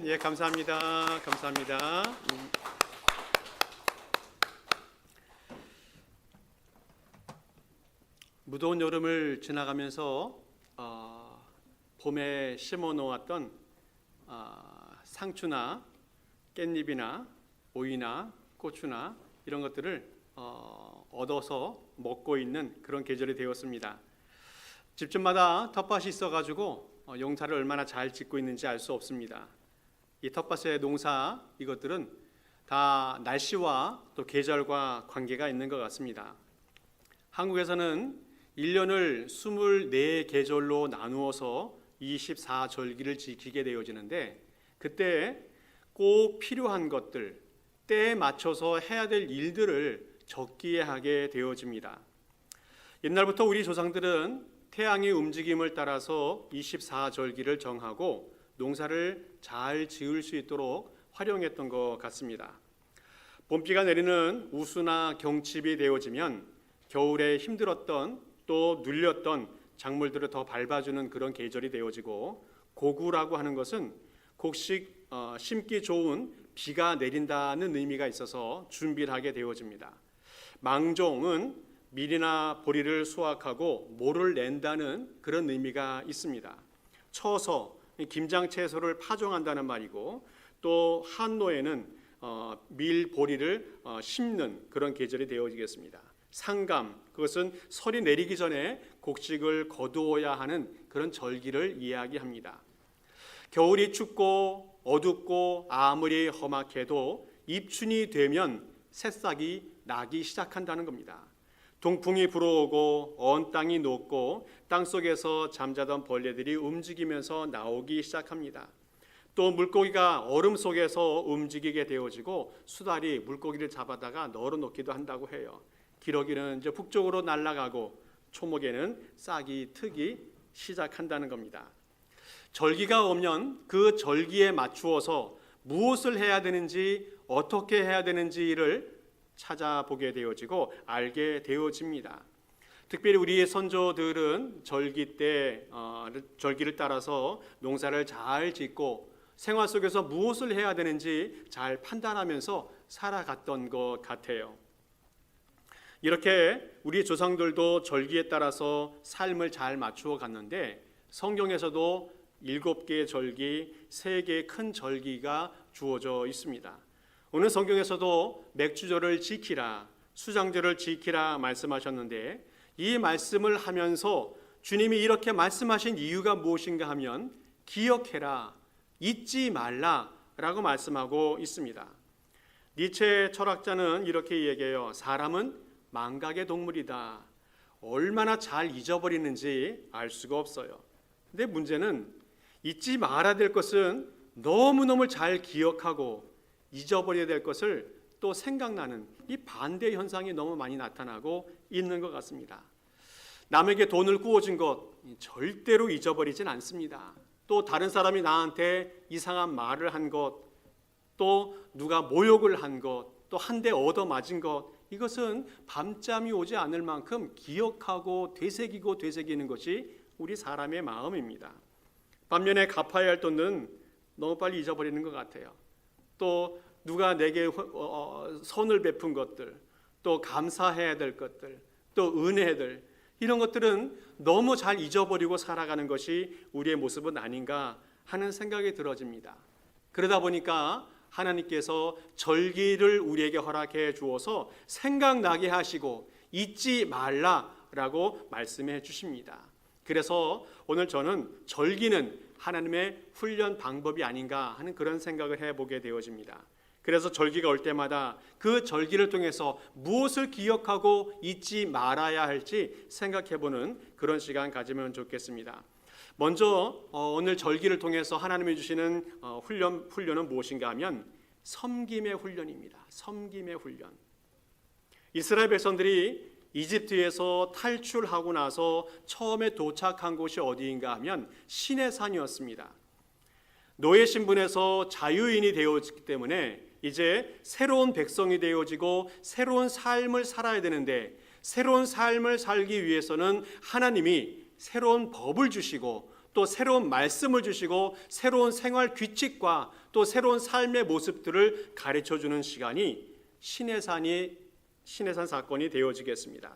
예, 감사합니다. 감사합니다. 무더운 여름을 지나가면서 봄에 심어 놓았던 상추나 깻잎이나 오이나 고추나 이런 것들을 얻어서 먹고 있는 그런 계절이 되었습니다. 집집마다 텃밭이 있어가지고 농사를 얼마나 잘 짓고 있는지 알 수 없습니다. 이 텃밭의 농사 이것들은 다 날씨와 또 계절과 관계가 있는 것 같습니다. 한국에서는 1년을 24계절로 나누어서 24절기를 지키게 되어지는데 그때 꼭 필요한 것들, 때에 맞춰서 해야 될 일들을 적기에 하게 되어집니다. 옛날부터 우리 조상들은 태양의 움직임을 따라서 24절기를 정하고 농사를 잘 지을 수 있도록 활용했던 것 같습니다. 봄비가 내리는 우수나 경칩이 되어지면 겨울에 힘들었던 또 눌렸던 작물들을 더 밟아주는 그런 계절이 되어지고, 고구라고 하는 것은 곡식 심기 좋은 비가 내린다는 의미가 있어서 준비를 하게 되어집니다. 망종은 밀이나 보리를 수확하고 모를 낸다는 그런 의미가 있습니다. 처서 김장 채소를 파종한다는 말이고, 또 한노에는 밀 보리를 심는 그런 계절이 되어지겠습니다. 상감, 그것은 설이 내리기 전에 곡식을 거두어야 하는 그런 절기를 이야기합니다. 겨울이 춥고 어둡고 아무리 험악해도 입춘이 되면 새싹이 나기 시작한다는 겁니다. 동풍이 불어오고 언 땅이 녹고 땅속에서 잠자던 벌레들이 움직이면서 나오기 시작합니다. 또 물고기가 얼음 속에서 움직이게 되어지고 수달이 물고기를 잡아다가 널어놓기도 한다고 해요. 기러기는 이제 북쪽으로 날아가고 초목에는 싹이 트기 시작한다는 겁니다. 절기가 오면 그 절기에 맞추어서 무엇을 해야 되는지 어떻게 해야 되는지를 찾아보게 되어지고 알게 되어집니다. 특별히 우리의 선조들은 절기 때 절기를 따라서 농사를 잘 짓고 생활 속에서 무엇을 해야 되는지 잘 판단하면서 살아갔던 것 같아요. 이렇게 우리 조상들도 절기에 따라서 삶을 잘 맞추어 갔는데, 성경에서도 7개의 절기, 3개의 큰 절기가 주어져 있습니다. 오늘 성경에서도 맥주절을 지키라, 수장절을 지키라 말씀하셨는데, 이 말씀을 하면서 주님이 이렇게 말씀하신 이유가 무엇인가 하면 기억해라, 잊지 말라 라고 말씀하고 있습니다. 니체 철학자는 이렇게 얘기해요. 사람은 망각의 동물이다. 얼마나 잘 잊어버리는지 알 수가 없어요. 근데 문제는 잊지 말아야 될 것은 너무너무 잘 기억하고 잊어버려야 될 것을 또 생각나는 이 반대 현상이 너무 많이 나타나고 있는 것 같습니다. 남에게 돈을 구워준 것 절대로 잊어버리진 않습니다. 또 다른 사람이 나한테 이상한 말을 한 것, 또 누가 모욕을 한 것, 또 한 대 얻어맞은 것, 이것은 밤잠이 오지 않을 만큼 기억하고 되새기는 것이 우리 사람의 마음입니다. 반면에 갚아야 할 돈은 너무 빨리 잊어버리는 것 같아요. 또 누가 내게 선을 베푼 것들, 또 감사해야 될 것들, 또 은혜들, 이런 것들은 너무 잘 잊어버리고 살아가는 것이 우리의 모습은 아닌가 하는 생각이 들어집니다. 그러다 보니까 하나님께서 절기를 우리에게 허락해 주어서 생각나게 하시고 잊지 말라라고 말씀해 주십니다. 그래서 오늘 저는 절기는 하나님의 훈련 방법이 아닌가 하는 그런 생각을 해보게 되어집니다. 그래서 절기가 올 때마다 그 절기를 통해서 무엇을 기억하고 잊지 말아야 할지 생각해보는 그런 시간 가지면 좋겠습니다. 먼저 오늘 절기를 통해서 하나님이 주시는 훈련은 무엇인가 하면 섬김의 훈련입니다. 섬김의 훈련. 이스라엘 백성들이 이집트에서 탈출하고 나서 처음에 도착한 곳이 어디인가 하면 시내산이었습니다. 노예 신분에서 자유인이 되어졌기 때문에 이제 새로운 백성이 되어지고 새로운 삶을 살아야 되는데, 새로운 삶을 살기 위해서는 하나님이 새로운 법을 주시고 또 새로운 말씀을 주시고 새로운 생활 규칙과 또 새로운 삶의 모습들을 가르쳐주는 시간이 시내산 사건이 되어지겠습니다.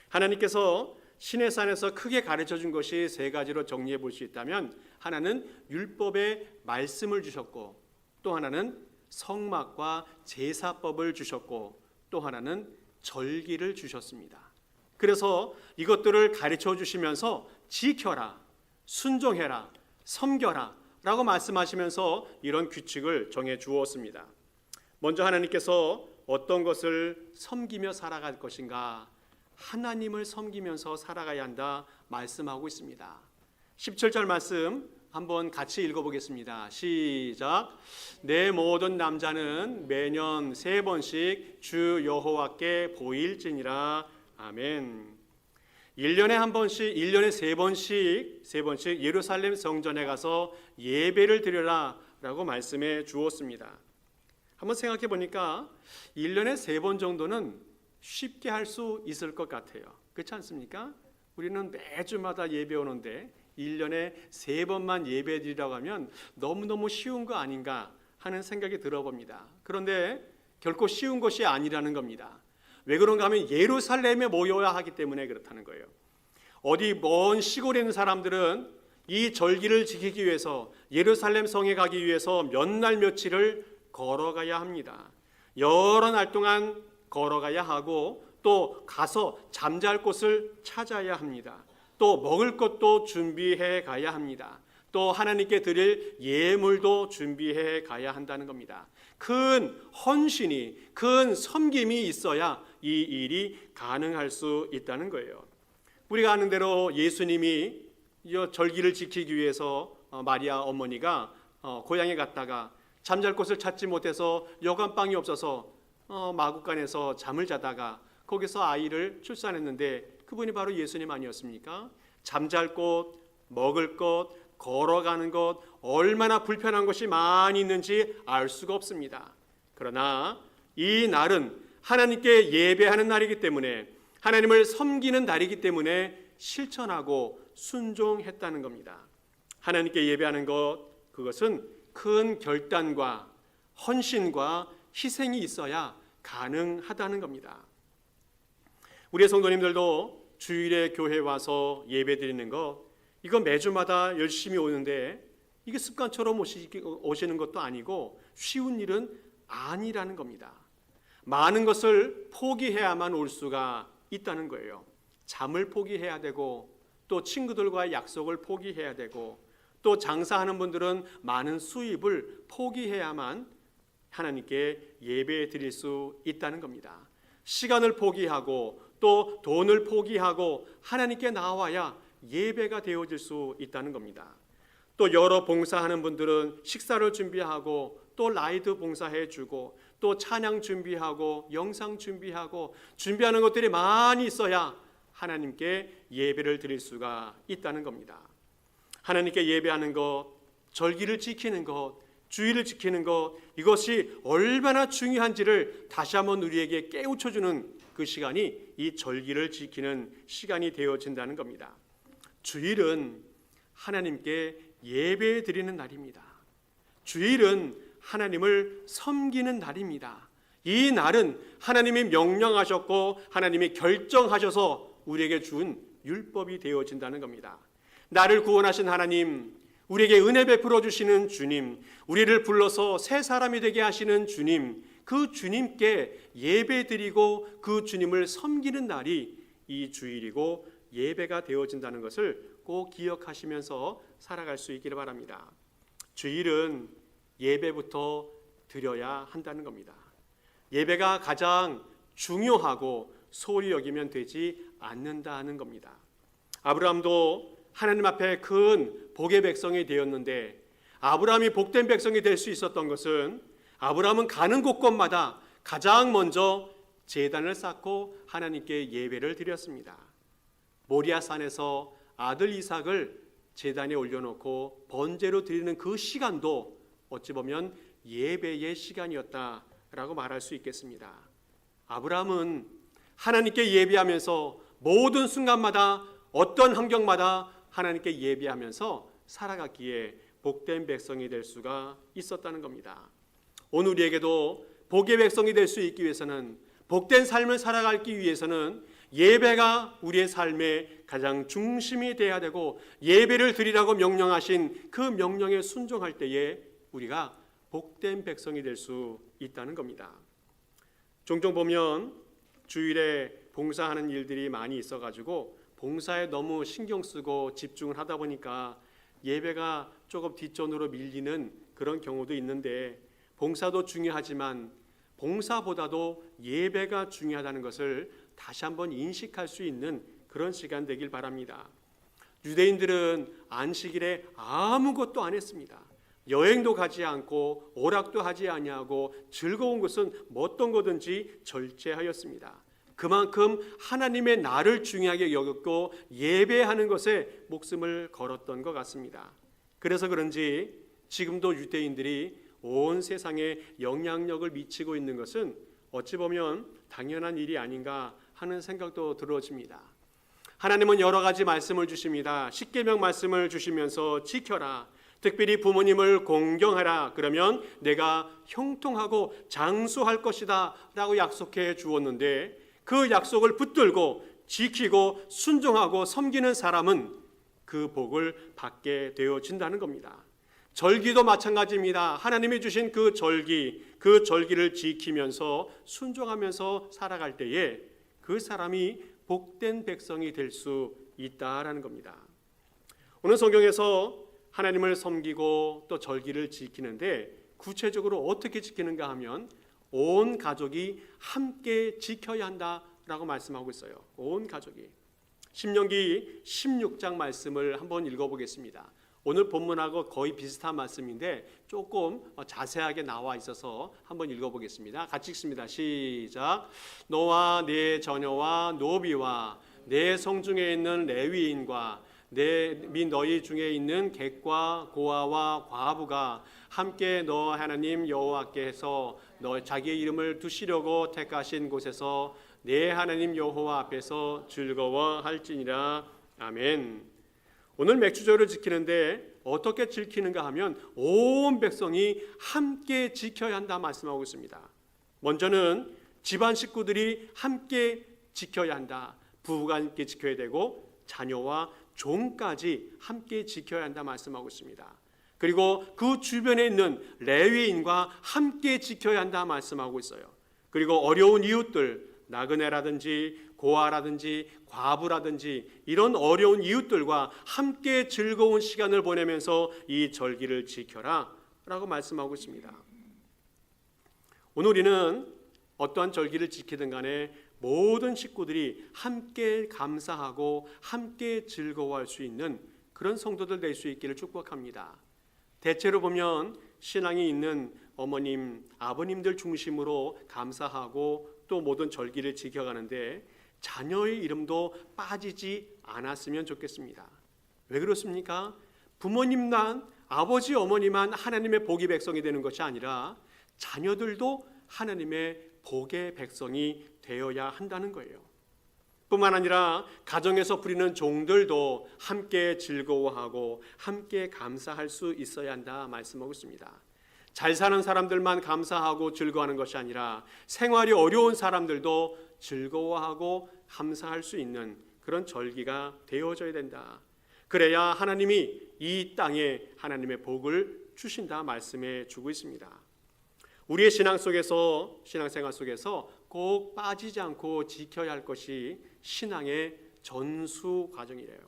하나님께서 시내산에서 크게 가르쳐준 것이 세 가지로 정리해 볼 수 있다면, 하나는 율법의 말씀을 주셨고, 또 하나는 성막과 제사법을 주셨고, 또 하나는 절기를 주셨습니다. 그래서 이것들을 가르쳐 주시면서 지켜라, 순종해라, 섬겨라 라고 말씀하시면서 이런 규칙을 정해 주었습니다. 먼저 하나님께서 어떤 것을 섬기며 살아갈 것인가, 하나님을 섬기면서 살아가야 한다 말씀하고 있습니다. 17절 말씀 한번 같이 읽어보겠습니다. 시작. 내 모든 남자는 매년 3번씩 주 여호와께 보일지니라. 아멘. 1년에 한 번씩, 1년에 3번씩 예루살렘 성전에 가서 예배를 드려라 라고 말씀해 주었습니다. 한번 생각해 보니까 1년에 3번 정도는 쉽게 할 수 있을 것 같아요. 그렇지 않습니까? 우리는 매주마다 예배 오는데 1년에 3번만 예배 드리라고 하면 너무너무 쉬운 거 아닌가 하는 생각이 들어봅니다. 그런데 결코 쉬운 것이 아니라는 겁니다. 왜 그런가 하면 예루살렘에 모여야 하기 때문에 그렇다는 거예요. 어디 먼 시골에 있는 사람들은 이 절기를 지키기 위해서 예루살렘 성에 가기 위해서 몇 날 며칠을 걸어가야 합니다. 여러 날 동안 걸어가야 하고, 또 가서 잠잘 곳을 찾아야 합니다. 또 먹을 것도 준비해 가야 합니다. 또 하나님께 드릴 예물도 준비해 가야 한다는 겁니다. 큰 헌신이, 큰 섬김이 있어야 이 일이 가능할 수 있다는 거예요. 우리가 아는 대로 예수님이 절기를 지키기 위해서 마리아 어머니가 고향에 갔다가 잠잘 곳을 찾지 못해서 여관방이 없어서 마구간에서 잠을 자다가 거기서 아이를 출산했는데, 그분이 바로 예수님 아니었습니까? 잠잘 곳, 먹을 것, 걸어가는 것, 얼마나 불편한 것이 많이 있는지 알 수가 없습니다. 그러나 이 날은 하나님께 예배하는 날이기 때문에, 하나님을 섬기는 날이기 때문에 실천하고 순종했다는 겁니다. 하나님께 예배하는 것, 그것은 큰 결단과 헌신과 희생이 있어야 가능하다는 겁니다. 우리의 성도님들도 주일에 교회 와서 예배 드리는 것, 이거 매주마다 열심히 오는데 이게 습관처럼 오시는 것도 아니고 쉬운 일은 아니라는 겁니다. 많은 것을 포기해야만 올 수가 있다는 거예요. 잠을 포기해야 되고, 또 친구들과의 약속을 포기해야 되고, 또 장사하는 분들은 많은 수입을 포기해야만 하나님께 예배 드릴 수 있다는 겁니다. 시간을 포기하고 또 돈을 포기하고 하나님께 나와야 예배가 되어질 수 있다는 겁니다. 또 여러 봉사하는 분들은 식사를 준비하고 또 라이드 봉사해주고 또 찬양 준비하고 영상 준비하고 준비하는 것들이 많이 있어야 하나님께 예배를 드릴 수가 있다는 겁니다. 하나님께 예배하는 것, 절기를 지키는 것, 주의를 지키는 것, 이것이 얼마나 중요한지를 다시 한번 우리에게 깨우쳐주는 그 시간이 이 절기를 지키는 시간이 되어진다는 겁니다. 주일은 하나님께 예배 드리는 날입니다. 주일은 하나님을 섬기는 날입니다. 이 날은 하나님이 명령하셨고 하나님이 결정하셔서 우리에게 준 율법이 되어진다는 겁니다. 나를 구원하신 하나님, 우리에게 은혜 베풀어 주시는 주님, 우리를 불러서 새 사람이 되게 하시는 주님, 그 주님께 예배드리고 그 주님을 섬기는 날이 이 주일이고 예배가 되어진다는 것을 꼭 기억하시면서 살아갈 수 있기를 바랍니다. 주일은 예배부터 드려야 한다는 겁니다. 예배가 가장 중요하고 소홀히 여기면 되지 않는다는 겁니다. 아브라함도 하나님 앞에 큰 복의 백성이 되었는데, 아브라함이 복된 백성이 될 수 있었던 것은 아브라함은 가는 곳곳마다 가장 먼저 제단을 쌓고 하나님께 예배를 드렸습니다. 모리아산에서 아들 이삭을 제단에 올려놓고 번제로 드리는 그 시간도 어찌 보면 예배의 시간이었다라고 말할 수 있겠습니다. 아브라함은 하나님께 예배하면서 모든 순간마다 어떤 환경마다 하나님께 예배하면서 살아갔기에 복된 백성이 될 수가 있었다는 겁니다. 오늘 우리에게도 복의 백성이 될 수 있기 위해서는, 복된 삶을 살아가기 위해서는 예배가 우리의 삶의 가장 중심이 되어야 되고, 예배를 드리라고 명령하신 그 명령에 순종할 때에 우리가 복된 백성이 될 수 있다는 겁니다. 종종 보면 주일에 봉사하는 일들이 많이 있어가지고 봉사에 너무 신경 쓰고 집중을 하다 보니까 예배가 조금 뒷전으로 밀리는 그런 경우도 있는데, 봉사도 중요하지만 봉사보다도 예배가 중요하다는 것을 다시 한번 인식할 수 있는 그런 시간 되길 바랍니다. 유대인들은 안식일에 아무것도 안 했습니다. 여행도 가지 않고 오락도 하지 아니하고 즐거운 것은 어떤 거든지 절제하였습니다. 그만큼 하나님의 날을 중요하게 여겼고 예배하는 것에 목숨을 걸었던 것 같습니다. 그래서 그런지 지금도 유대인들이 온 세상에 영향력을 미치고 있는 것은 어찌 보면 당연한 일이 아닌가 하는 생각도 들어집니다. 하나님은 여러 가지 말씀을 주십니다. 십계명 말씀을 주시면서 지켜라, 특별히 부모님을 공경하라, 그러면 내가 형통하고 장수할 것이다 라고 약속해 주었는데, 그 약속을 붙들고 지키고 순종하고 섬기는 사람은 그 복을 받게 되어진다는 겁니다. 절기도 마찬가지입니다. 하나님이 주신 그 절기를 지키면서 순종하면서 살아갈 때에 그 사람이 복된 백성이 될 수 있다라는 겁니다. 오늘 성경에서 하나님을 섬기고 또 절기를 지키는데 구체적으로 어떻게 지키는가 하면 온 가족이 함께 지켜야 한다라고 말씀하고 있어요. 온 가족이. 신명기 16장 말씀을 한번 읽어보겠습니다. 오늘 본문하고 거의 비슷한 말씀인데 조금 자세하게 나와 있어서 한번 읽어보겠습니다. 같이 읽습니다. 시작. 너와 네 자녀와 노비와 내 성중에 있는 레위인과 및 너희 중에 있는 객과 고아와 과부가 함께 너 하나님 여호와께서 너 자기의 이름을 두시려고 택하신 곳에서 내 하나님 여호와 앞에서 즐거워할지니라. 아멘. 오늘 맥주절을 지키는데 어떻게 지키는가 하면 온 백성이 함께 지켜야 한다 말씀하고 있습니다. 먼저는 집안 식구들이 함께 지켜야 한다. 부부가 함께 지켜야 되고 자녀와 종까지 함께 지켜야 한다 말씀하고 있습니다. 그리고 그 주변에 있는 레위인과 함께 지켜야 한다 말씀하고 있어요. 그리고 어려운 이웃들, 나그네라든지 고아라든지 과부라든지 이런 어려운 이웃들과 함께 즐거운 시간을 보내면서 이 절기를 지켜라 라고 말씀하고 있습니다. 오늘 우리는 어떠한 절기를 지키든 간에 모든 식구들이 함께 감사하고 함께 즐거워할 수 있는 그런 성도들 될 수 있기를 축복합니다. 대체로 보면 신앙이 있는 어머님, 아버님들 중심으로 감사하고 또 모든 절기를 지켜가는데 자녀의 이름도 빠지지 않았으면 좋겠습니다. 왜 그렇습니까? 부모님만, 아버지, 어머니만 하나님의 복의 백성이 되는 것이 아니라 자녀들도 하나님의 복의 백성이 되어야 한다는 거예요. 뿐만 아니라 가정에서 부리는 종들도 함께 즐거워하고 함께 감사할 수 있어야 한다 말씀하고 있습니다. 잘 사는 사람들만 감사하고 즐거워하는 것이 아니라 생활이 어려운 사람들도 즐거워하고 감사할 수 있는 그런 절기가 되어져야 된다. 그래야 하나님이 이 땅에 하나님의 복을 주신다 말씀해 주고 있습니다. 우리의 신앙생활 속에서 꼭 빠지지 않고 지켜야 할 것이 신앙의 전수 과정이래요.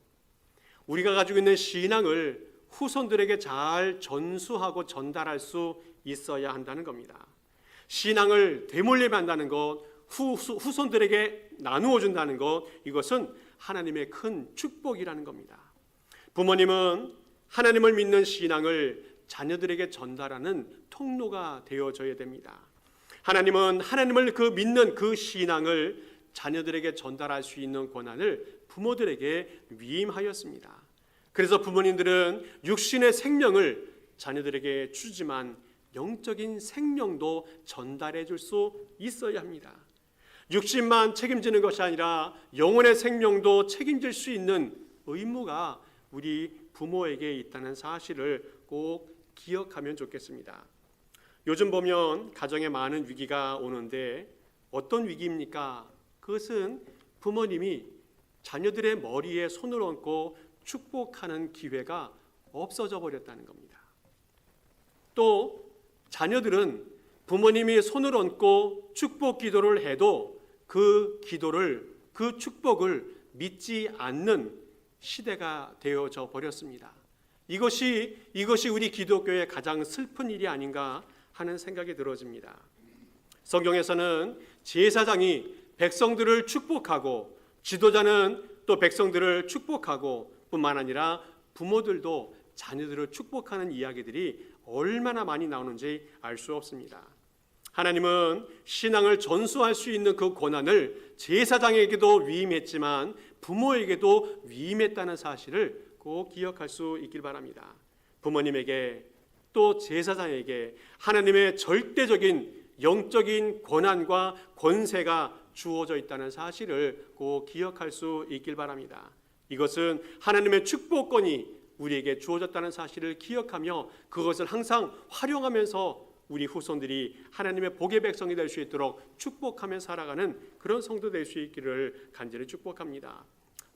우리가 가지고 있는 신앙을 후손들에게 잘 전수하고 전달할 수 있어야 한다는 겁니다. 신앙을 되물리면 한다는 것, 후손들에게 나누어 준다는 것, 이것은 하나님의 큰 축복이라는 겁니다. 부모님은 하나님을 믿는 신앙을 자녀들에게 전달하는 통로가 되어져야 됩니다. 하나님은 하나님을 믿는 그 신앙을 자녀들에게 전달할 수 있는 권한을 부모들에게 위임하였습니다. 그래서 부모님들은 육신의 생명을 자녀들에게 주지만 영적인 생명도 전달해 줄 수 있어야 합니다. 육신만 책임지는 것이 아니라 영혼의 생명도 책임질 수 있는 의무가 우리 부모에게 있다는 사실을 꼭 기억하면 좋겠습니다. 요즘 보면 가정에 많은 위기가 오는데 어떤 위기입니까? 그것은 부모님이 자녀들의 머리에 손을 얹고 축복하는 기회가 없어져 버렸다는 겁니다. 또 자녀들은 부모님이 손을 얹고 축복 기도를 해도 그 기도를, 그 축복을 믿지 않는 시대가 되어져 버렸습니다. 이것이 우리 기독교의 가장 슬픈 일이 아닌가 하는 생각이 들어집니다. 성경에서는 제사장이 백성들을 축복하고 지도자는 또 백성들을 축복하고 뿐만 아니라 부모들도 자녀들을 축복하는 이야기들이 얼마나 많이 나오는지 알 수 없습니다. 하나님은 신앙을 전수할 수 있는 그 권한을 제사장에게도 위임했지만 부모에게도 위임했다는 사실을 꼭 기억할 수 있길 바랍니다. 부모님에게 또 제사장에게 하나님의 절대적인 영적인 권한과 권세가 주어져 있다는 사실을 꼭 기억할 수 있길 바랍니다. 이것은 하나님의 축복권이 우리에게 주어졌다는 사실을 기억하며 그것을 항상 활용하면서 우리 후손들이 하나님의 복의 백성이 될 수 있도록 축복하며 살아가는 그런 성도 될 수 있기를 간절히 축복합니다.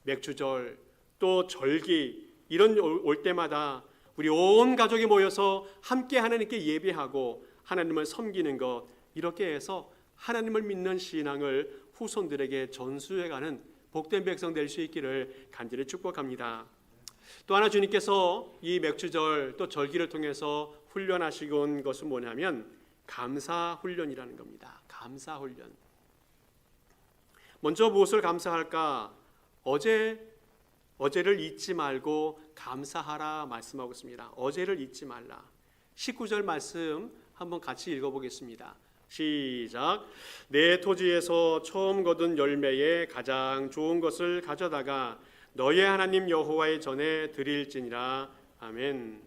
맥주절 또 절기 이런 올 때마다 우리 온 가족이 모여서 함께 하나님께 예배하고 하나님을 섬기는 것, 이렇게 해서 하나님을 믿는 신앙을 후손들에게 전수해가는 복된 백성 될 수 있기를 간절히 축복합니다. 또 하나 주님께서 이 맥주절 또 절기를 통해서 훈련하시고 온 것은 뭐냐면 감사훈련이라는 겁니다. 감사훈련. 먼저 무엇을 감사할까? 어제를 잊지 말고 감사하라 말씀하고 있습니다. 어제를 잊지 말라. 19절 말씀 한번 같이 읽어보겠습니다. 시작. 내 토지에서 처음 거둔 열매에 가장 좋은 것을 가져다가 너의 하나님 여호와의 전에 드릴지니라. 아멘.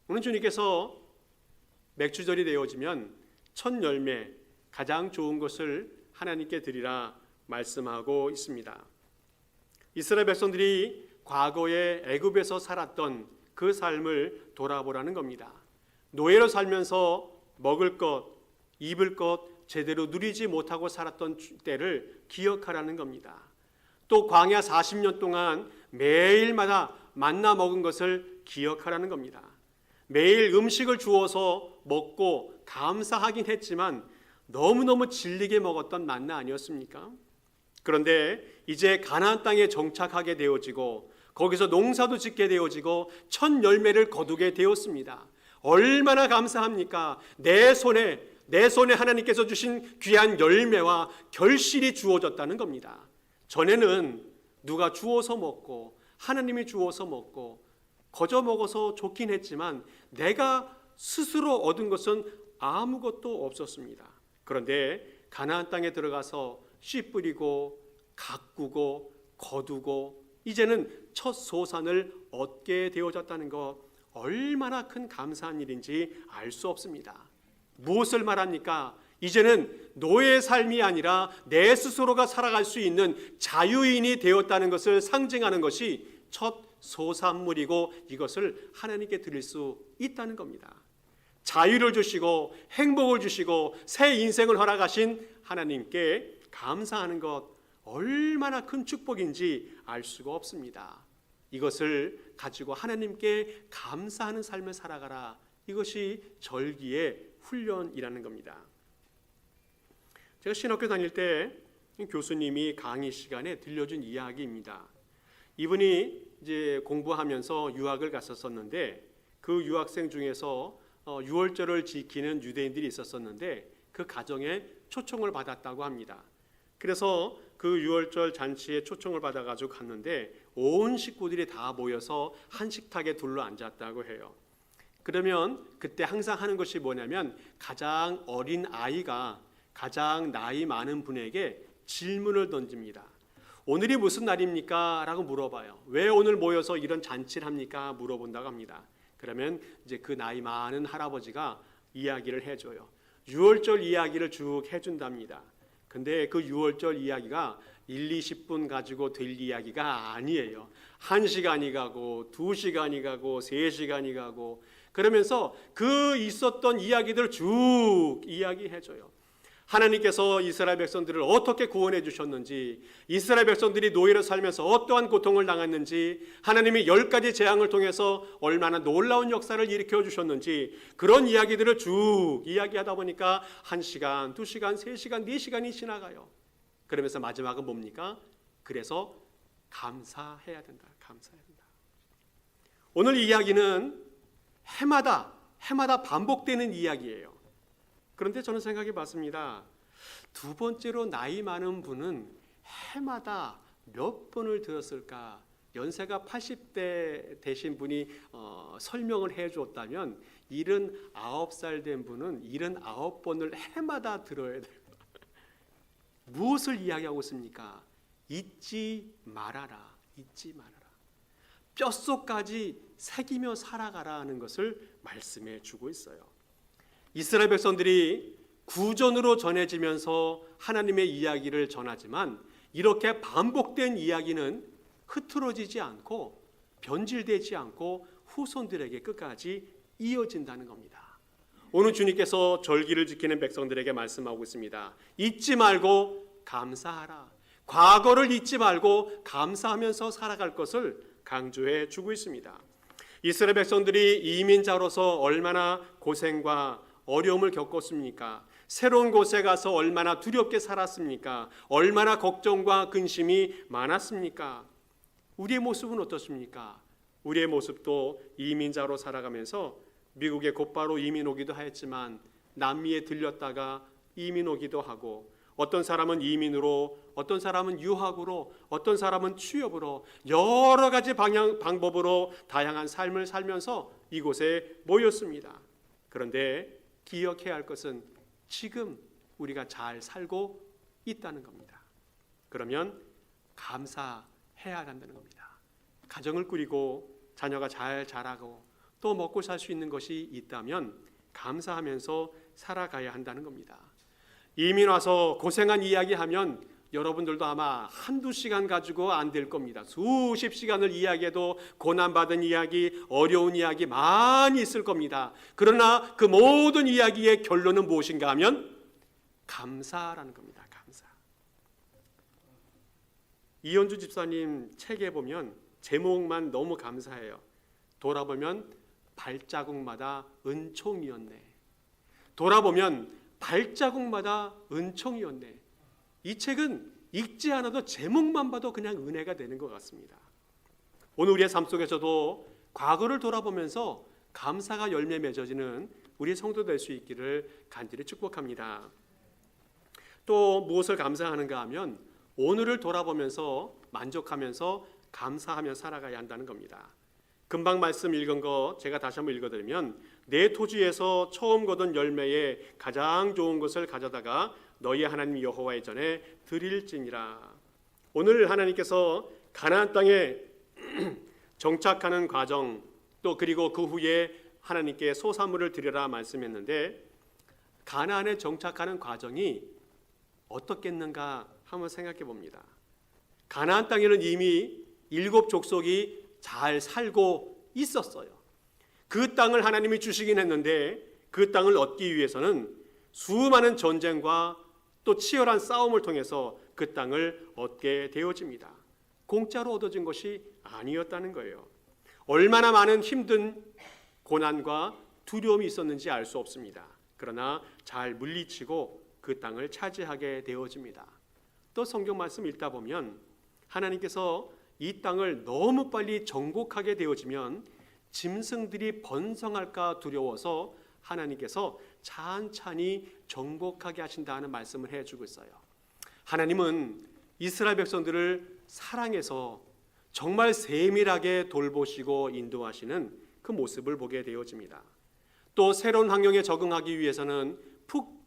오늘 주님께서 맥주절이 되어지면 첫 열매 가장 좋은 것을 하나님께 드리라 말씀하고 있습니다. 이스라엘 백성들이 과거에 애굽에서 살았던 그 삶을 돌아보라는 겁니다. 노예로 살면서 먹을 것, 입을 것 제대로 누리지 못하고 살았던 때를 기억하라는 겁니다. 또 광야 40년 동안 매일마다 만나 먹은 것을 기억하라는 겁니다. 매일 음식을 주어서 먹고 감사하긴 했지만 너무너무 질리게 먹었던 만나 아니었습니까? 그런데 이제 가나안 땅에 정착하게 되어지고 거기서 농사도 짓게 되어지고 첫 열매를 거두게 되었습니다. 얼마나 감사합니까? 내 손에 하나님께서 주신 귀한 열매와 결실이 주어졌다는 겁니다. 전에는 누가 주어서 먹고 하나님이 주어서 먹고 거저 먹어서 좋긴 했지만 내가 스스로 얻은 것은 아무것도 없었습니다. 그런데 가나안 땅에 들어가서 씨 뿌리고 가꾸고 거두고 이제는 첫 소산을 얻게 되어졌다는 것, 얼마나 큰 감사한 일인지 알 수 없습니다. 무엇을 말합니까? 이제는 노예의 삶이 아니라 내 스스로가 살아갈 수 있는 자유인이 되었다는 것을 상징하는 것이 첫 소산물이고 이것을 하나님께 드릴 수 있다는 겁니다. 자유를 주시고 행복을 주시고 새 인생을 허락하신 하나님께 감사하는 것, 얼마나 큰 축복인지 알 수가 없습니다. 이것을 가지고 하나님께 감사하는 삶을 살아가라. 이것이 절기의 훈련이라는 겁니다. 제가 신학교 다닐 때 교수님이 강의 시간에 들려준 이야기입니다. 이분이 이제 공부하면서 유학을 갔었는데 그 유학생 중에서 유월절을 지키는 유대인들이 있었는데 그 가정에 초청을 받았다고 합니다. 그래서 그 유월절 잔치에 초청을 받아가지고 갔는데 온 식구들이 다 모여서 한 식탁에 둘러 앉았다고 해요. 그러면 그때 항상 하는 것이 뭐냐면 가장 어린 아이가 가장 나이 많은 분에게 질문을 던집니다. 오늘이 무슨 날입니까? 라고 물어봐요. 왜 오늘 모여서 이런 잔치를 합니까? 물어본다고 합니다. 그러면 이제 그 나이 많은 할아버지가 이야기를 해줘요. 유월절 이야기를 쭉 해준답니다. 근데 그 유월절 이야기가 1, 20분 가지고 될 이야기가 아니에요. 1시간이 가고 2시간이 가고 3시간이 가고 그러면서 그 있었던 이야기들을 쭉 이야기해줘요. 하나님께서 이스라엘 백성들을 어떻게 구원해 주셨는지, 이스라엘 백성들이 노예로 살면서 어떠한 고통을 당했는지, 하나님이 10가지 재앙을 통해서 얼마나 놀라운 역사를 일으켜 주셨는지 그런 이야기들을 쭉 이야기하다 보니까 1시간, 2시간, 3시간, 4시간이 지나가요. 그러면서 마지막은 뭡니까? 그래서 감사해야 된다. 감사해야 된다. 오늘 이야기는 해마다 반복되는 이야기예요. 그런데 저는 생각해 봤습니다. 두 번째로 나이 많은 분은 해마다 몇 번을 들었을까? 연세가 80대 되신 분이 설명을 해줬다면 79살 된 분은 79번을 해마다 들어야 돼요. 무엇을 이야기하고 있습니까? 잊지 말아라. 잊지 말아라. 뼛속까지 새기며 살아가라는 것을 말씀해 주고 있어요. 이스라엘 백성들이 구전으로 전해지면서 하나님의 이야기를 전하지만 이렇게 반복된 이야기는 흐트러지지 않고 변질되지 않고 후손들에게 끝까지 이어진다는 겁니다. 오늘 주님께서 절기를 지키는 백성들에게 말씀하고 있습니다. 잊지 말고 감사하라. 과거를 잊지 말고 감사하면서 살아갈 것을 강조해 주고 있습니다. 이스라엘 백성들이 이민자로서 얼마나 고생과 어려움을 겪었습니까? 새로운 곳에 가서 얼마나 두렵게 살았습니까? 얼마나 걱정과 근심이 많았습니까? 우리의 모습은 어떻습니까? 우리의 모습도 이민자로 살아가면서 미국에 곧바로 이민 오기도 하였지만 남미에 들렸다가 이민 오기도 하고 어떤 사람은 이민으로, 어떤 사람은 유학으로, 어떤 사람은 취업으로 여러 가지 방법으로 다양한 삶을 살면서 이곳에 모였습니다. 그런데 기억해야 할 것은 지금 우리가 잘 살고 있다는 겁니다. 그러면 감사해야 한다는 겁니다. 가정을 꾸리고 자녀가 잘 자라고 또 먹고 살 수 있는 것이 있다면 감사하면서 살아가야 한다는 겁니다. 이민 와서 고생한 이야기하면 여러분들도 아마 한두 시간 가지고 안 될 겁니다. 수십 시간을 이야기해도 고난받은 이야기, 어려운 이야기 많이 있을 겁니다. 그러나 그 모든 이야기의 결론은 무엇인가 하면 감사라는 겁니다. 감사. 이현주 집사님 책에 보면 제목만 너무 감사해요. 돌아보면 발자국마다 은총이었네. 돌아보면 발자국마다 은총이었네. 이 책은 읽지 않아도 제목만 봐도 그냥 은혜가 되는 것 같습니다. 오늘 우리의 삶 속에서도 과거를 돌아보면서 감사가 열매 맺어지는 우리의 성도 될 수 있기를 간절히 축복합니다. 또 무엇을 감사하는가 하면 오늘을 돌아보면서 만족하면서 감사하며 살아가야 한다는 겁니다. 금방 말씀 읽은 거 제가 다시 한번 읽어드리면 내 토지에서 처음 거둔 열매에 가장 좋은 것을 가져다가 너희 하나님 여호와의 전에 드릴지니라. 오늘 하나님께서 가나안 땅에 정착하는 과정 또 그리고 그 후에 하나님께 소산물을 드리라 말씀했는데 가나안에 정착하는 과정이 어떻겠는가 한번 생각해 봅니다. 가나안 땅에는 이미 7 족속이 잘 살고 있었어요. 그 땅을 하나님이 주시긴 했는데 그 땅을 얻기 위해서는 수많은 전쟁과 또 치열한 싸움을 통해서 그 땅을 얻게 되어집니다. 공짜로 얻어진 것이 아니었다는 거예요. 얼마나 많은 힘든 고난과 두려움이 있었는지 알 수 없습니다. 그러나 잘 물리치고 그 땅을 차지하게 되어집니다. 또 성경 말씀 읽다 보면 하나님께서 이 땅을 너무 빨리 정복하게 되어지면 짐승들이 번성할까 두려워서 하나님께서 찬찬히 정복하게 하신다는 말씀을 해주고 있어요. 하나님은 이스라엘 백성들을 사랑해서 정말 세밀하게 돌보시고 인도하시는 그 모습을 보게 되어집니다. 또 새로운 환경에 적응하기 위해서는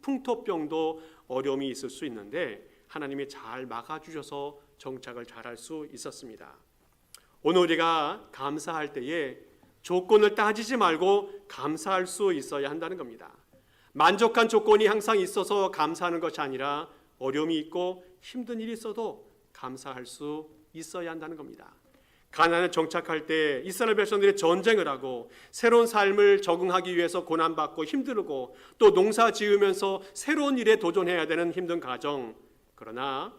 풍토병도 어려움이 있을 수 있는데 하나님이 잘 막아주셔서 정착을 잘할 수 있었습니다. 오늘 우리가 감사할 때에 조건을 따지지 말고 감사할 수 있어야 한다는 겁니다. 만족한 조건이 항상 있어서 감사하는 것이 아니라 어려움이 있고 힘든 일이 있어도 감사할 수 있어야 한다는 겁니다. 가나안에 정착할 때 이스라엘 백성들이 전쟁을 하고 새로운 삶을 적응하기 위해서 고난받고 힘들고 또 농사 지으면서 새로운 일에 도전해야 되는 힘든 가정, 그러나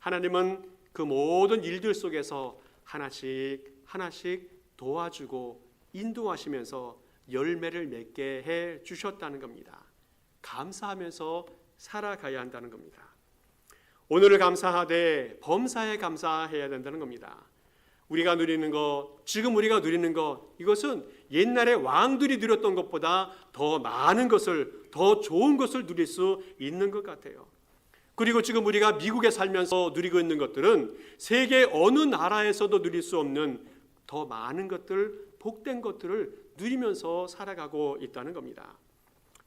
하나님은 그 모든 일들 속에서 하나씩 도와주고 인도하시면서 열매를 맺게 해 주셨다는 겁니다. 감사하면서 살아가야 한다는 겁니다. 오늘을 감사하되 범사에 감사해야 된다는 겁니다. 우리가 누리는 것, 지금 우리가 누리는 것, 이것은 옛날에 왕들이 누렸던 것보다 더 많은 것을, 더 좋은 것을 누릴 수 있는 것 같아요. 그리고 지금 우리가 미국에 살면서 누리고 있는 것들은 세계 어느 나라에서도 누릴 수 없는 더 많은 것들, 복된 것들을 누리면서 살아가고 있다는 겁니다.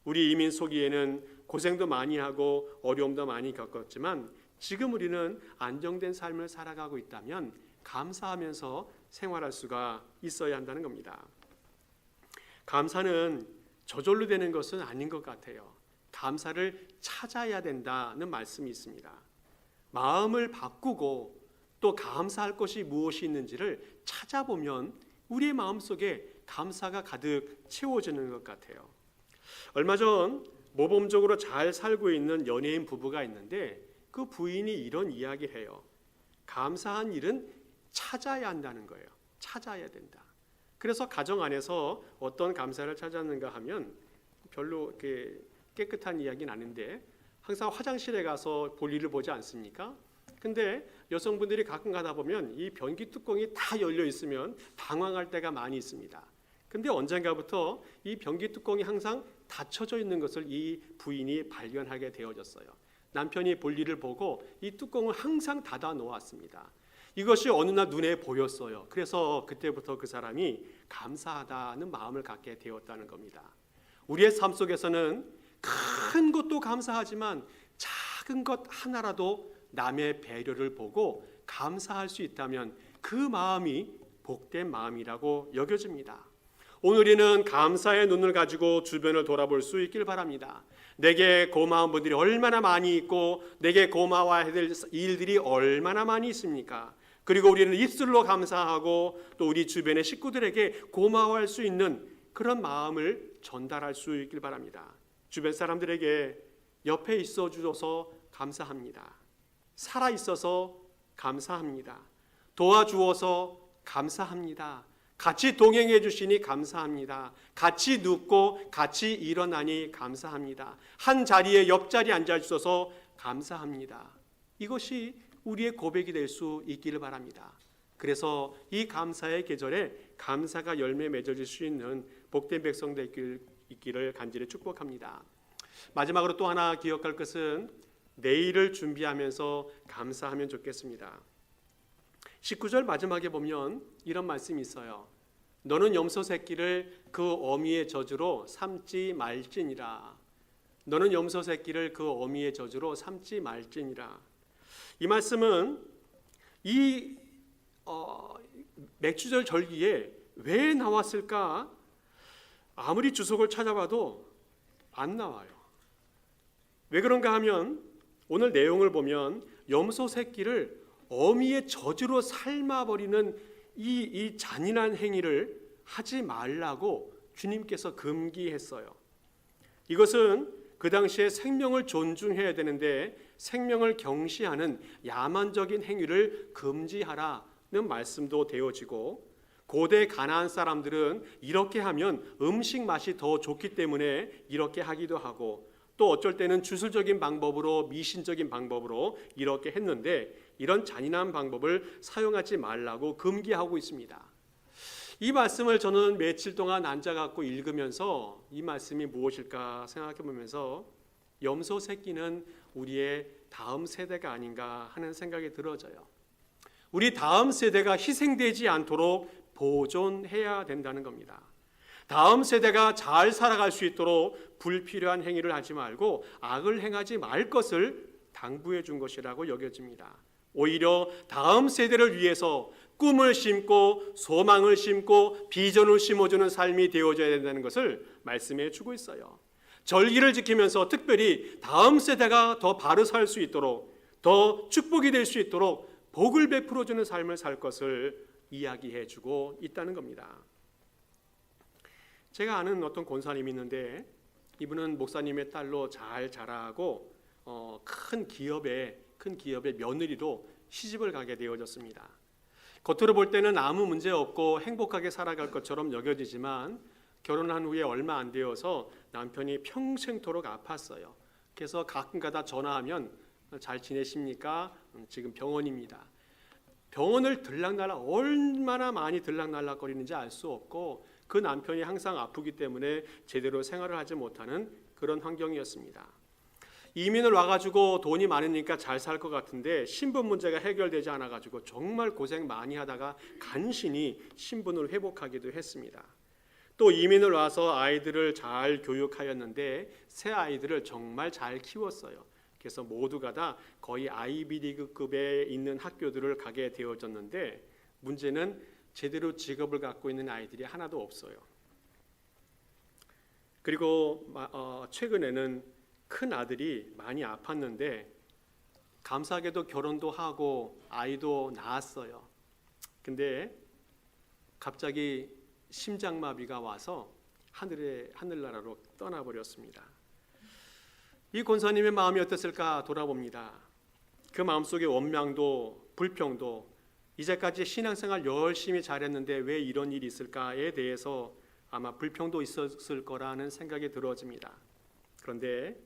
우리 이민 초기에는 고생도 많이 하고 어려움도 많이 겪었지만 지금 우리는 안정된 삶을 살아가고 있다면 감사하면서 생활할 수가 있어야 한다는 겁니다. 감사는 저절로 되는 것은 아닌 것 같아요. 감사를 찾아야 된다는 말씀이 있습니다. 마음을 바꾸고 또 감사할 것이 무엇이 있는지를 찾아보면 우리의 마음속에 감사가 가득 채워지는 것 같아요. 얼마 전 모범적으로 잘 살고 있는 연예인 부부가 있는데 그 부인이 이런 이야기를 해요. 감사한 일은 찾아야 한다는 거예요. 찾아야 된다. 그래서 가정 안에서 어떤 감사를 찾았는가 하면 별로 이렇게 깨끗한 이야기는 아닌데 항상 화장실에 가서 볼일을 보지 않습니까? 근데 여성분들이 가끔 가다 보면 이 변기 뚜껑이 다 열려 있으면 당황할 때가 많이 있습니다. 근데 언젠가부터 이 변기 뚜껑이 항상 닫혀져 있는 것을 이 부인이 발견하게 되어졌어요. 남편이 볼일을 보고 이 뚜껑을 항상 닫아 놓았습니다. 이것이 어느 날 눈에 보였어요. 그래서 그때부터 그 사람이 감사하다는 마음을 갖게 되었다는 겁니다. 우리의 삶 속에서는 큰 것도 감사하지만 작은 것 하나라도 남의 배려를 보고 감사할 수 있다면 그 마음이 복된 마음이라고 여겨집니다. 오늘에는 감사의 눈을 가지고 주변을 돌아볼 수 있길 바랍니다. 내게 고마운 분들이 얼마나 많이 있고 내게 고마워야 될 일들이 얼마나 많이 있습니까? 그리고 우리는 입술로 감사하고 또 우리 주변의 식구들에게 고마워할 수 있는 그런 마음을 전달할 수 있길 바랍니다. 주변 사람들에게 옆에 있어 주셔서 감사합니다. 살아 있어서 감사합니다. 도와주어서 감사합니다. 같이 동행해 주시니 감사합니다. 같이 눕고 같이 일어나니 감사합니다. 한 자리에 옆자리에 앉아 주셔서 감사합니다. 이것이 우리의 고백이 될 수 있기를 바랍니다. 그래서 이 감사의 계절에 감사가 열매 맺어질 수 있는 복된 백성 있기를 간절히 축복합니다. 마지막으로 또 하나 기억할 것은 내일을 준비하면서 감사하면 좋겠습니다. 19절 마지막에 보면 이런 말씀이 있어요. 너는 염소 새끼를 그 어미의 저주로 삼지 말지니라. 너는 염소 새끼를 그 어미의 저주로 삼지 말지니라. 이 말씀은 이 맥주절 절기에 왜 나왔을까? 아무리 주석을 찾아봐도 안 나와요. 왜 그런가 하면 오늘 내용을 보면 염소 새끼를 어미의 저주로 삶아버리는 이 잔인한 행위를 하지 말라고 주님께서 금기했어요. 이것은 그 당시에 생명을 존중해야 되는데 생명을 경시하는 야만적인 행위를 금지하라는 말씀도 되어지고 고대 가나안 사람들은 이렇게 하면 음식 맛이 더 좋기 때문에 이렇게 하기도 하고 또 어쩔 때는 주술적인 방법으로 미신적인 방법으로 이렇게 했는데 이런 잔인한 방법을 사용하지 말라고 금기하고 있습니다. 이 말씀을 저는 며칠 동안 앉아갖고 읽으면서 이 말씀이 무엇일까 생각해 보면서 염소 새끼는 우리의 다음 세대가 아닌가 하는 생각이 들어져요. 우리 다음 세대가 희생되지 않도록 보존해야 된다는 겁니다. 다음 세대가 잘 살아갈 수 있도록 불필요한 행위를 하지 말고 악을 행하지 말 것을 당부해 준 것이라고 여겨집니다. 오히려 다음 세대를 위해서 꿈을 심고 소망을 심고 비전을 심어주는 삶이 되어져야 된다는 것을 말씀해 주고 있어요. 절기를 지키면서 특별히 다음 세대가 더 바로 살 수 있도록, 더 축복이 될 수 있도록 복을 베풀어주는 삶을 살 것을 이야기해주고 있다는 겁니다. 제가 아는 어떤 권사님이 있는데 이분은 목사님의 딸로 잘 자라고 큰 기업의 며느리로 시집을 가게 되어졌습니다. 겉으로 볼 때는 아무 문제 없고 행복하게 살아갈 것처럼 여겨지지만 결혼한 후에 얼마 안 되어서 남편이 평생토록 아팠어요. 그래서 가끔가다 전화하면 잘 지내십니까? 지금 병원입니다. 병원을 들락날락 얼마나 많이 들락날락거리는지 알 수 없고 그 남편이 항상 아프기 때문에 제대로 생활을 하지 못하는 그런 환경이었습니다. 이민을 와가지고 돈이 많으니까 잘 살 것 같은데 신분 문제가 해결되지 않아가지고 정말 고생 많이 하다가 간신히 신분을 회복하기도 했습니다. 또 이민을 와서 아이들을 잘 교육하였는데 새 아이들을 정말 잘 키웠어요. 그래서 모두가 다 거의 아이비리그급에 있는 학교들을 가게 되어졌는데 문제는 제대로 직업을 갖고 있는 아이들이 하나도 없어요. 그리고 최근에는 큰 아들이 많이 아팠는데 감사하게도 결혼도 하고 아이도 낳았어요. 근데 갑자기 심장마비가 와서 하늘나라로 떠나버렸습니다. 이 권사님의 마음이 어땠을까 돌아봅니다. 그 마음속에 원망도 불평도 이제까지 신앙생활 열심히 잘했는데 왜 이런 일이 있을까에 대해서 아마 불평도 있었을 거라는 생각이 들어집니다. 그런데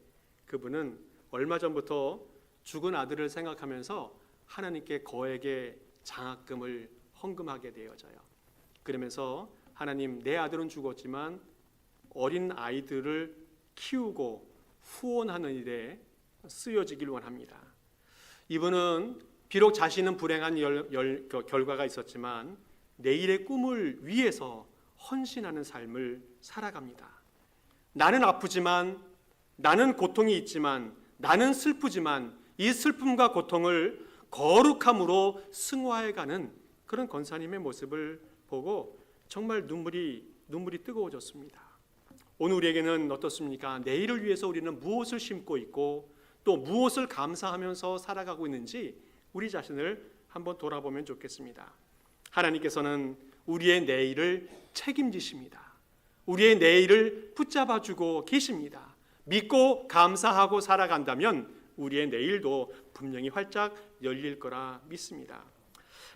그분은 얼마 전부터 죽은 아들을 생각하면서 하나님께 거액의 장학금을 헌금하게 되어져요. 그러면서 하나님, 내 아들은 죽었지만 어린 아이들을 키우고 후원하는 일에 쓰여지길 원합니다. 이분은 비록 자신은 불행한 결과가 있었지만 내일의 꿈을 위해서 헌신하는 삶을 살아갑니다. 나는 아프지만, 나는 고통이 있지만, 나는 슬프지만 이 슬픔과 고통을 거룩함으로 승화해가는 그런 권사님의 모습을 보고 정말 눈물이 뜨거워졌습니다. 오늘 우리에게는 어떻습니까? 내일을 위해서 우리는 무엇을 심고 있고 또 무엇을 감사하면서 살아가고 있는지 우리 자신을 한번 돌아보면 좋겠습니다. 하나님께서는 우리의 내일을 책임지십니다. 우리의 내일을 붙잡아주고 계십니다. 믿고 감사하고 살아간다면 우리의 내일도 분명히 활짝 열릴 거라 믿습니다.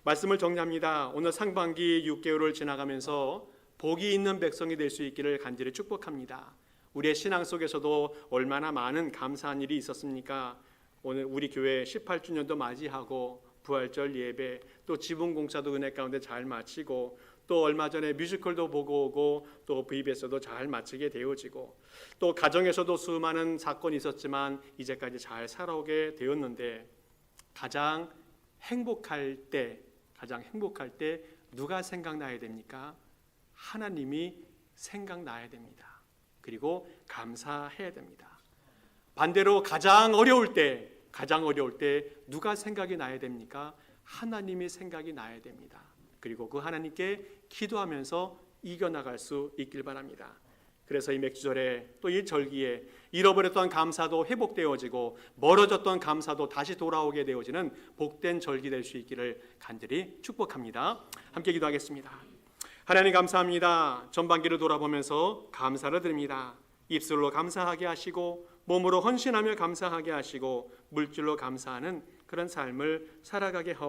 말씀을 정리합니다. 오늘 상반기 6개월을 지나가면서 복이 있는 백성이 될 수 있기를 간절히 축복합니다. 우리의 신앙 속에서도 얼마나 많은 감사한 일이 있었습니까? 오늘 우리 교회 18주년도 맞이하고 부활절 예배, 또 지붕공사도 은혜 가운데 잘 마치고 또 얼마 전에 뮤지컬도 보고 오고 또 VBS도 잘 마치게 되어지고 또 가정에서도 수많은 사건이 있었지만 이제까지 잘 살아오게 되었는데 가장 행복할 때 누가 생각나야 됩니까? 하나님이 생각나야 됩니다. 그리고 감사해야 됩니다. 반대로 가장 어려울 때 누가 생각이 나야 됩니까? 하나님이 생각이 나야 됩니다. 그리고 그 하나님께 기도하면서 이겨나갈 수 있길 바랍니다. 그래서 이 맥주절에 또 이 절기에 잃어버렸던 감사도 회복되어지고 멀어졌던 감사도 다시 돌아오게 되어지는 복된 절기 될 수 있기를 간절히 축복합니다. 함께 기도하겠습니다. 하나님 감사합니다. 전반기를 돌아보면서 감사를 드립니다. 입술로 감사하게 하시고 몸으로 헌신하며 감사하게 하시고 물질로 감사하는 그런 삶을 살아가게 하옵소서.